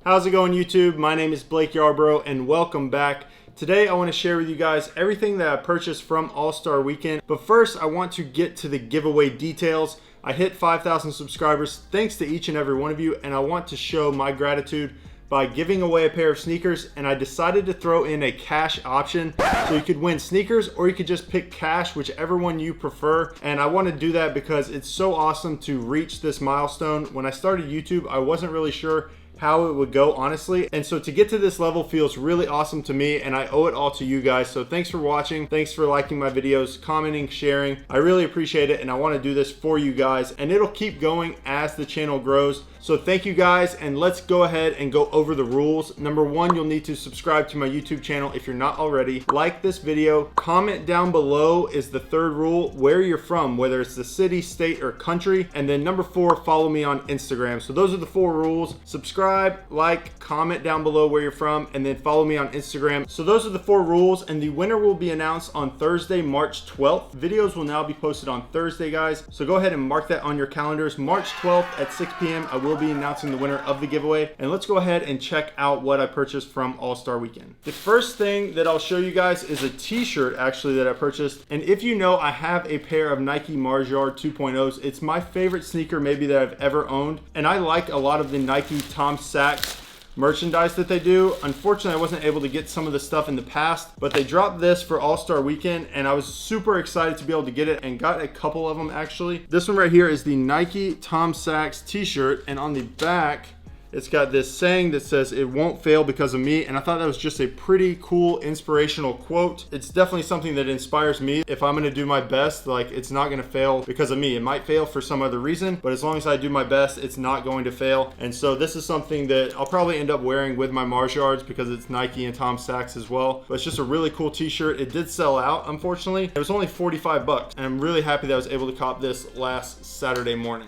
How's it going, YouTube? My name is Blake Yarbrough and welcome back. Today I want to share with you guys everything that I purchased from All-Star Weekend. But first I want to get to the giveaway details. I hit 5,000 subscribers thanks to each and every one of you, and I want to show my gratitude by giving away a pair of sneakers, and I decided to throw in a cash option so you could win sneakers or you could just pick cash, whichever one you prefer. And I want to do that because it's so awesome to reach this milestone. When I started YouTube, I wasn't really sure how it would go, honestly, and so to get to this level feels really awesome to me, and I owe it all to you guys. So thanks for watching, thanks for liking my videos, commenting, sharing. I really appreciate it, and I want to do this for you guys, and it'll keep going as the channel grows. So thank you guys, and let's go ahead and go over the rules. Number one, you'll need to subscribe to my YouTube channel if you're not already. Like this video, comment down below is the third rule, where you're from, whether it's the city, state, or country. And then number four, follow me on Instagram. So those are the four rules. Subscribe, like, comment down below where you're from, and then follow me on Instagram. So those are the four rules, and the winner will be announced on Thursday, March 12th. Videos will now be posted on Thursday, guys. So go ahead and mark that on your calendars. March 12th at 6 p.m. I will be announcing the winner of the giveaway, and let's go ahead and check out what I purchased from All-Star Weekend. The first thing that I'll show you guys is a t-shirt actually that I purchased, and if you know, I have a pair of Nike Mars Yard 2.0s. It's my favorite sneaker maybe that I've ever owned, and I like a lot of the Nike Tom Sachs merchandise that they do. Unfortunately, I wasn't able to get some of the stuff in the past, but they dropped this for All-Star Weekend, and I was super excited to be able to get it and got a couple of them actually. This one right here is the Nike Tom Sachs t-shirt, and on the back it's got this saying that says, "It won't fail because of me," and I thought that was just a pretty cool inspirational quote. It's definitely something that inspires me. If I'm gonna do my best, like, it's not gonna fail because of me. It might fail for some other reason, but as long as I do my best, it's not going to fail. And so this is something that I'll probably end up wearing with my Mars Yards because it's Nike and Tom Sachs as well. But it's just a really cool t-shirt. It did sell out, unfortunately. It was only 45 bucks, and I'm really happy that I was able to cop this last Saturday morning.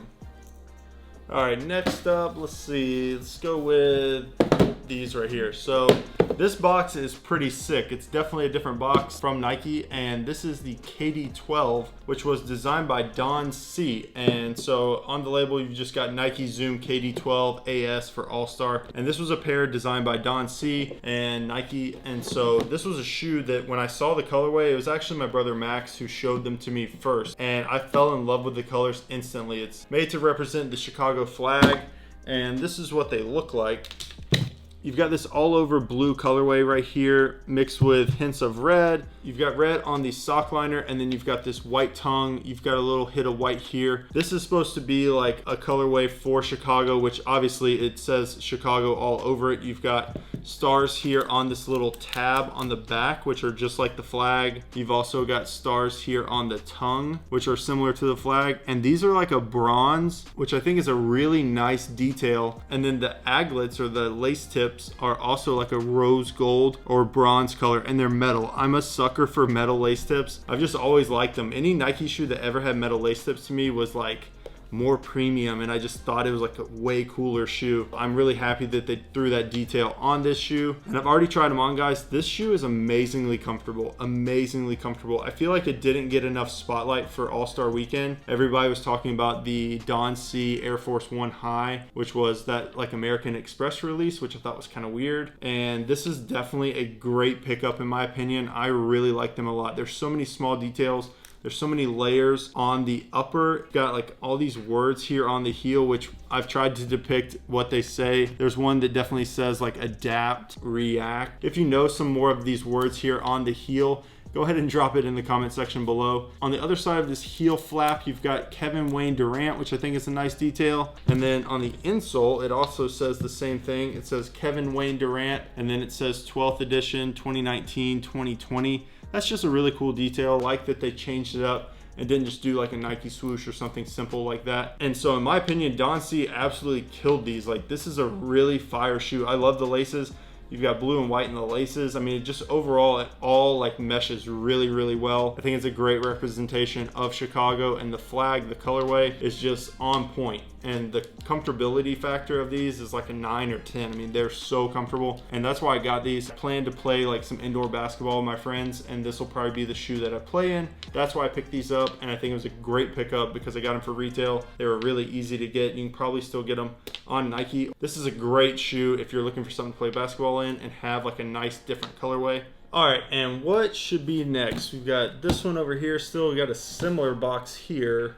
All right, next up, let's see. Let's go with these right here. So this box is pretty sick. It's definitely a different box from Nike, and this is the Kady 12, which was designed by Don C. And so on the label, you've just got Nike Zoom Kady 12 AS for All-Star, and this was a pair designed by Don C. and Nike. And so this was a shoe that when I saw the colorway, it was actually my brother Max who showed them to me first, and I fell in love with the colors instantly. It's made to represent the Chicago flag, and this is what they look like. You've got this all over blue colorway right here mixed with hints of red. You've got red on the sock liner, and then you've got this white tongue. You've got a little hit of white here. This is supposed to be like a colorway for Chicago, which obviously it says Chicago all over it. You've got stars here on this little tab on the back, which are just like the flag. You've also got stars here on the tongue, which are similar to the flag. And these are like a bronze, which I think is a really nice detail. And then the aglets, or the lace tips, are also like a rose gold or bronze color, and they're metal. I'm a sucker for metal lace tips. I've just always liked them. Any Nike shoe that ever had metal lace tips to me was like more premium, and I just thought it was like a way cooler shoe. I'm really happy that they threw that detail on this shoe, and I've already tried them on, guys. This shoe is amazingly comfortable, amazingly comfortable. I feel like it didn't get enough spotlight for All-Star Weekend. Everybody was talking about the Don C Air Force One High, which was that like American Express release, which I thought was kind of weird. And this is definitely a great pickup in my opinion. I really like them a lot. There's so many small details. There's so many layers on the upper. Got like all these words here on the heel, which I've tried to depict what they say. There's one that definitely says like adapt, react. If you know some more of these words here on the heel, go ahead and drop it in the comment section below. On the other side of this heel flap, you've got Kevin Wayne Durant, which I think is a nice detail. And then on the insole, it also says the same thing. It says Kevin Wayne Durant, and then it says 12th edition, 2019-2020. That's just a really cool detail. I like that they changed it up and didn't just do like a Nike swoosh or something simple like that. And so in my opinion, Don C absolutely killed these. Like, this is a really fire shoe. I love the laces. You've got blue and white in the laces. I mean, it just overall, it all like meshes really, really well. I think it's a great representation of Chicago, and the flag, the colorway is just on point. And the comfortability factor of these is like a 9 or 10. I mean, they're so comfortable, and that's why I got these. I plan to play like some indoor basketball with my friends, and this will probably be the shoe that I play in. That's why I picked these up, and I think it was a great pickup because I got them for retail. They were really easy to get. You can probably still get them on Nike. This is a great shoe if you're looking for something to play basketball in and have like a nice different colorway. All right, and what should be next? We've got this one over here still. We got a similar box here.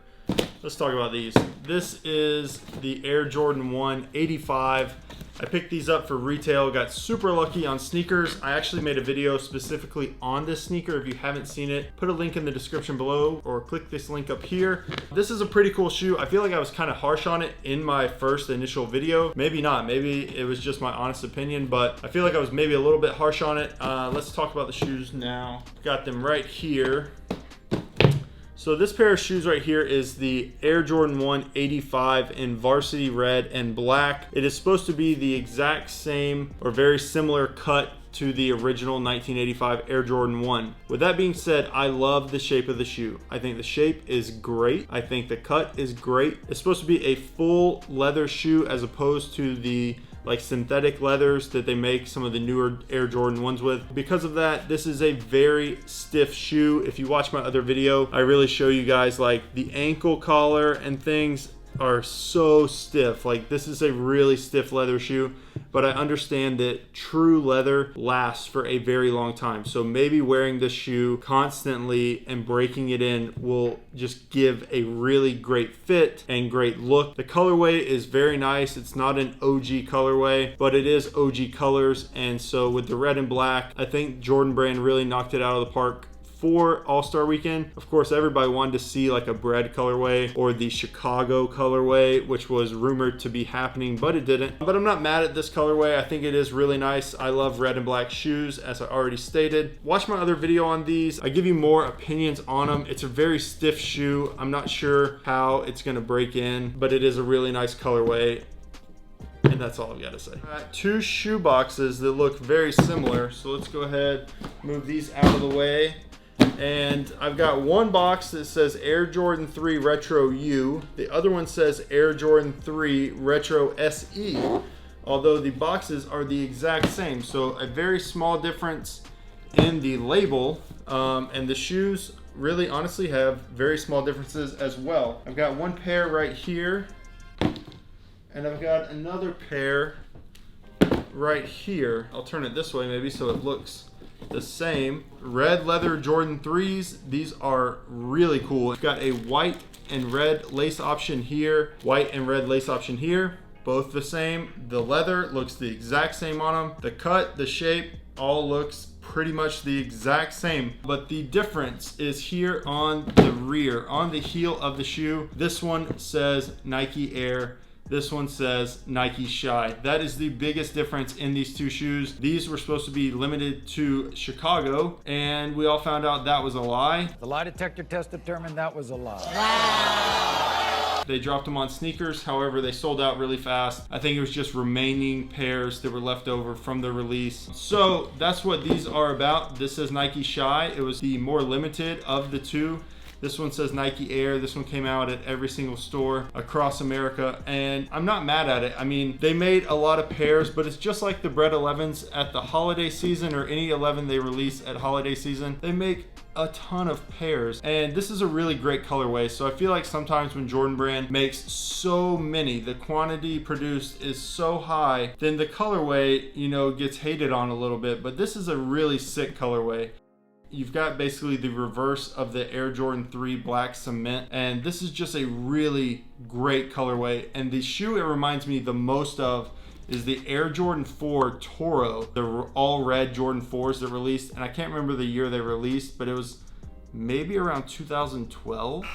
Let's talk about these. This is the Air Jordan 1 85. I picked these up for retail, got super lucky on sneakers. I actually made a video specifically on this sneaker. If you haven't seen it, put a link in the description below or click this link up here. This is a pretty cool shoe. I feel like I was kind of harsh on it in my first initial video. Maybe not, maybe it was just my honest opinion, but I feel like I was maybe a little bit harsh on it. Let's talk about the shoes now. Got them right here. So this pair of shoes right here is the Air Jordan 1 85 in varsity red and black. It is supposed to be the exact same or very similar cut to the original 1985 Air Jordan 1. With that being said, I love the shape of the shoe. I think the shape is great. I think the cut is great. It's supposed to be a full leather shoe as opposed to the like synthetic leathers that they make some of the newer Air Jordan 1s with. Because of that, this is a very stiff shoe. If you watch my other video, I really show you guys like the ankle collar and things are so stiff. Like this is a really stiff leather shoe, but I understand that true leather lasts for a very long time. So maybe wearing this shoe constantly and breaking it in will just give a really great fit and great look. The colorway is very nice. It's not an OG colorway, but it is OG colors. And so with the red and black, I think Jordan Brand really knocked it out of the park for All-Star Weekend. Of course, everybody wanted to see like a bread colorway or the Chicago colorway, which was rumored to be happening, but it didn't. But I'm not mad at this colorway. I think it is really nice. I love red and black shoes, as I already stated. Watch my other video on these. I give you more opinions on them. It's a very stiff shoe. I'm not sure how it's gonna break in, but it is a really nice colorway. And that's all I've got to say. Two shoe boxes that look very similar. So let's go ahead, move these out of the way. And I've got one box that says Air Jordan 3 Retro U. The other one says Air Jordan 3 Retro SE. Although the boxes are the exact same. So a very small difference in the label. And the shoes really honestly have very small differences as well. I've got one pair right here. And I've got another pair right here. I'll turn it this way maybe so it looks the same. Red leather Jordan 3s. These are really cool. I've got a white and red lace option here, white and red lace option here, both the same. The leather looks the exact same on them. The cut, the shape, all looks pretty much the exact same, but the difference is here on the rear, on the heel of the shoe. This one says Nike Air. This one says Nike Shy. That is the biggest difference in these two shoes. These were supposed to be limited to Chicago, and we all found out that was a lie. The lie detector test determined that was a lie. Wow. They dropped them on sneakers, however, they sold out really fast. I think it was just remaining pairs that were left over from the release. So that's what these are about. This says Nike Shy. It was the more limited of the two. This one says Nike Air. This one came out at every single store across America, and I'm not mad at it. I mean, they made a lot of pairs, but it's just like the Bread 11s at the holiday season or any 11 they release at holiday season. They make a ton of pairs, and this is a really great colorway. So I feel like sometimes when Jordan Brand makes so many, the quantity produced is so high, then the colorway, you know, gets hated on a little bit. But this is a really sick colorway. You've got basically the reverse of the Air Jordan 3 black cement, and this is just a really great colorway. And the shoe it reminds me the most of is the Air Jordan 4 Toro, the all red Jordan 4s that released, and I can't remember the year they released, but it was maybe around 2012,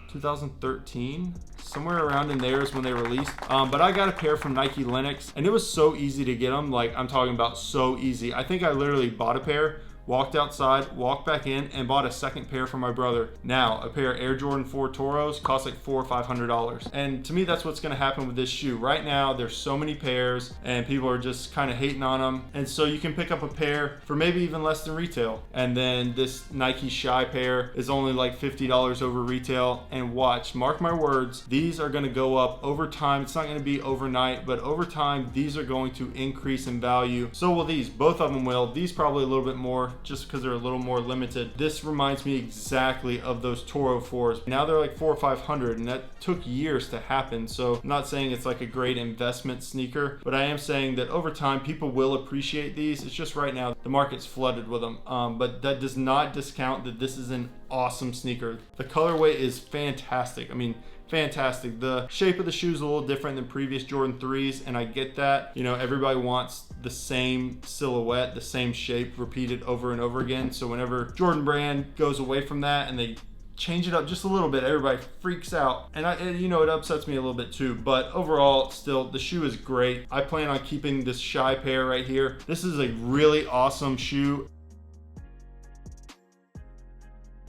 2013, somewhere around in there is when they released. But I got a pair from Nike Linux, and it was so easy to get them. Like, I'm talking about so easy. I think I literally bought a pair, walked outside, walked back in, and bought a second pair for my brother. Now, a pair of Air Jordan 4 Toros costs like $400 or $500. And to me, that's what's gonna happen with this shoe. Right now, there's so many pairs, and people are just kind of hating on them. And so you can pick up a pair for maybe even less than retail. And then this Nike Shy pair is only like $50 over retail. And watch, mark my words, these are gonna go up over time. It's not gonna be overnight, but over time, these are going to increase in value. So will these, both of them will. These probably a little bit more, just because they're a little more limited. This reminds me exactly of those Toro 4s. Now they're like $400 or $500, and that took years to happen. So I'm not saying it's like a great investment sneaker, but I am saying that over time people will appreciate these. It's just right now the market's flooded with them. But that does not discount that this is an awesome sneaker. The colorway is fantastic. I mean, fantastic. The shape of the shoe is a little different than previous Jordan 3s, and I get that. You know, everybody wants the same silhouette, the same shape repeated over and over again. So whenever Jordan Brand goes away from that and they change it up just a little bit, everybody freaks out, and you know, it upsets me a little bit too. But overall, still, the shoe is great. I plan on keeping this Shy pair right here. This is a really awesome shoe.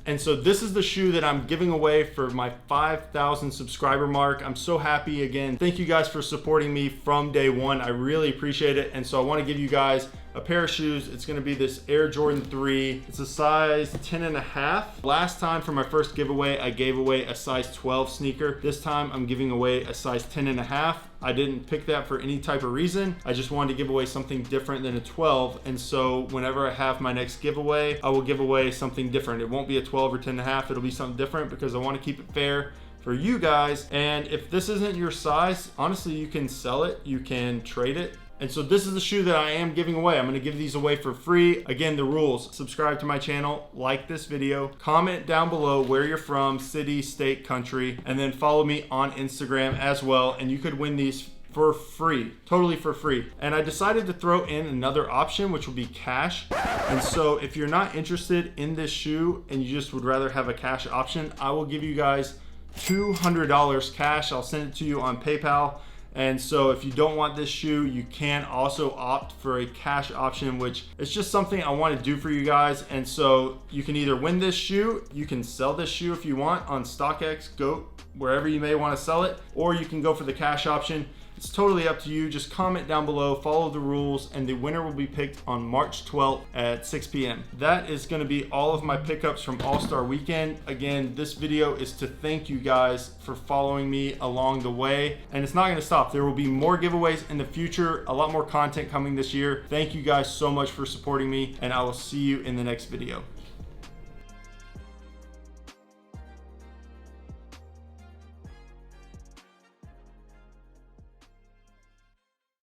And so this is the shoe that I'm giving away for my 5,000 subscriber mark. I'm so happy. Again, thank you guys for supporting me from day one. I really appreciate it. And so I want to give you guys a pair of shoes. It's going to be this Air Jordan 3. It's a size 10.5. Last time for my first giveaway, I gave away a size 12 sneaker. This time I'm giving away a size 10.5. I didn't pick that for any type of reason. I just wanted to give away something different than a 12. And so whenever I have my next giveaway, I will give away something different. It won't be a 12 or 10.5. It'll be something different because I want to keep it fair for you guys. And if this isn't your size, honestly, you can sell it, you can trade it. And so this is the shoe that I am giving away. I'm gonna give these away for free. Again, the rules: subscribe to my channel, like this video, comment down below where you're from, city, state, country, and then follow me on Instagram as well. And you could win these for free, totally for free. And I decided to throw in another option, which will be cash. And so if you're not interested in this shoe and you just would rather have a cash option, I will give you guys $200 cash. I'll send it to you on PayPal. And so if you don't want this shoe, you can also opt for a cash option, which is just something I want to do for you guys. And so you can either win this shoe, you can sell this shoe if you want on StockX, GOAT, wherever you may want to sell it, or you can go for the cash option. It's totally up to you. Just comment down below, follow the rules, and the winner will be picked on March 12th at 6 p.m. That is going to be all of my pickups from All-Star Weekend. Again, this video is to thank you guys for following me along the way, and it's not going to stop. There will be more giveaways in the future, a lot more content coming this year. Thank you guys so much for supporting me, and I will see you in the next video.